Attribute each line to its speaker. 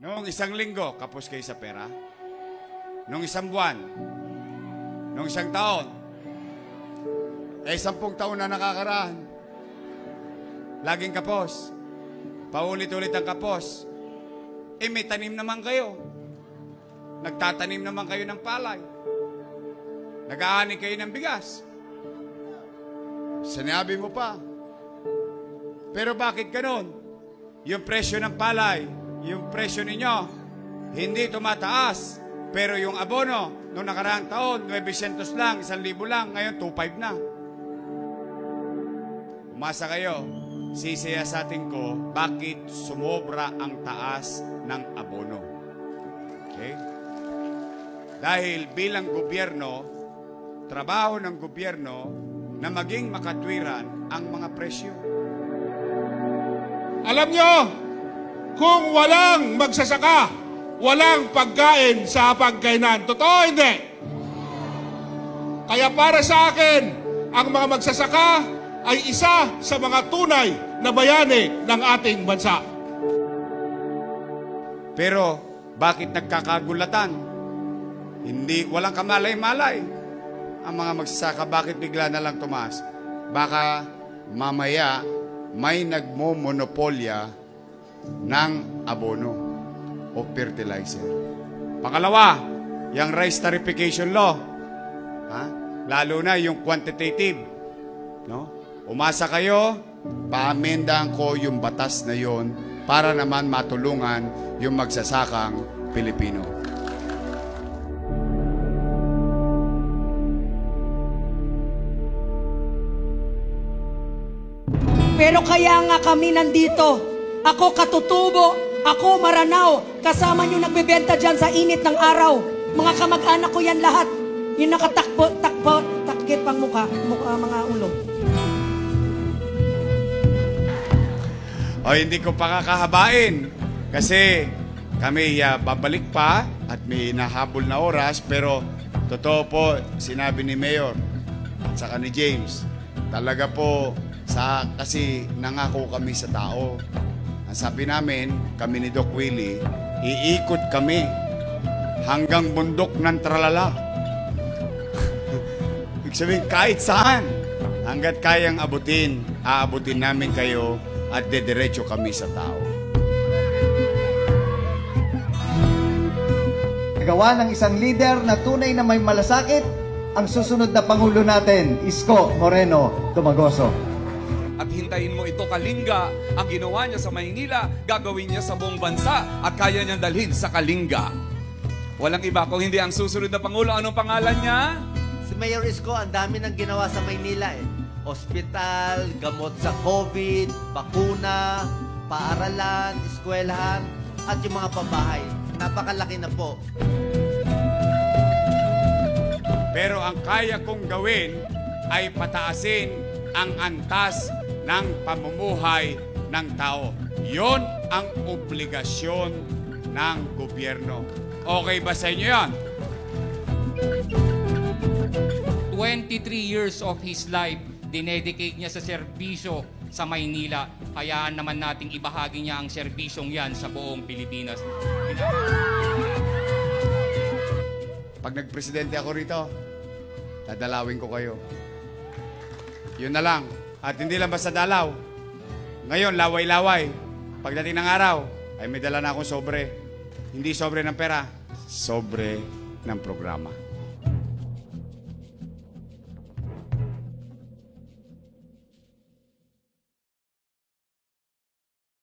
Speaker 1: Noong isang linggo, kapos kayo sa pera. Noong isang buwan, noong isang taon, 10 taon na nakakaraan. Laging kapos. Paulit-ulit ang kapos. May tanim naman kayo. Nagtatanim naman kayo ng palay. Nag-aani kayo ng bigas. Sinabi mo pa. Pero bakit ganun? Yung presyo ng palay, yung presyo ninyo, hindi tumataas. Pero yung abono, noong nakaraang taon, 900 lang, 1,000 lang, ngayon 2,500 na. Umasa kayo, sisiyasatin ko, bakit sumobra ang taas ng abono. Okay? Dahil bilang gobyerno, trabaho ng gobyerno na maging makatwiran ang mga presyo.
Speaker 2: Alam nyo, kung walang magsasaka, walang pagkain sa pagkainan. Totoo hindi? Kaya para sa akin, ang mga magsasaka ay isa sa mga tunay na bayani ng ating bansa.
Speaker 1: Pero bakit nagkakagulatan? Walang kamalay-malay. Ang mga magsasaka, bakit bigla na lang tumaas? Baka mamaya may nagmo-monopolya ng abono o fertilizer. Pangalawa, yung rice tarification law. Lalo na yung quantitative. No? Umasa kayo, paamendahan ko yung batas na yon para naman matulungan yung magsasakang Pilipino.
Speaker 3: Pero kaya nga kami nandito. Ako katutubo, ako Maranao, kasama nyo nagbebenta dyan sa init ng araw. Mga kamag-anak ko yan lahat. Yung takip ang mukha, mga ulo.
Speaker 1: O hindi ko pa kakahabain kasi kami babalik pa at may nahabol na oras, pero totoo po, sinabi ni Mayor at saka ni James, talaga po kasi nangako kami sa tao. Ang sabi namin, kami ni Doc Willie, iikot kami hanggang bundok ng Tralala. Ibig sabihin, kahit saan, hanggat kayang aabutin namin kayo at dediretso kami sa tao.
Speaker 4: Gawa ng isang leader na tunay na may malasakit, ang susunod na Pangulo natin, Isko Moreno Dumagoso.
Speaker 5: At hintayin mo ito, Kalinga. Ang ginawa niya sa Maynila, gagawin niya sa buong bansa at kaya niyang dalhin sa Kalinga. Walang iba kung hindi ang susunod na Pangulo. Anong pangalan niya?
Speaker 6: Si Mayor Isko, ang dami nang ginawa sa Maynila Hospital, gamot sa COVID, bakuna, paaralan, eskwelahan, at yung mga pabahay. Napakalaki na po.
Speaker 1: Pero ang kaya kong gawin ay pataasin ang antas ng pamumuhay ng tao. Yon ang obligasyon ng gobyerno. Okay ba sa inyo yan?
Speaker 7: 23 years of his life, dinedicate niya sa serbisyo sa Maynila. Hayaan naman nating ibahagi niya ang serbisyong yan sa buong Pilipinas.
Speaker 1: Pag nagpresidente ako rito, dadalawin ko kayo. Yun na lang. At hindi lang basta dalaw. Ngayon, laway-laway. Pagdating ng araw, ay may dala na akong sobre. Hindi sobre ng pera, sobre ng programa.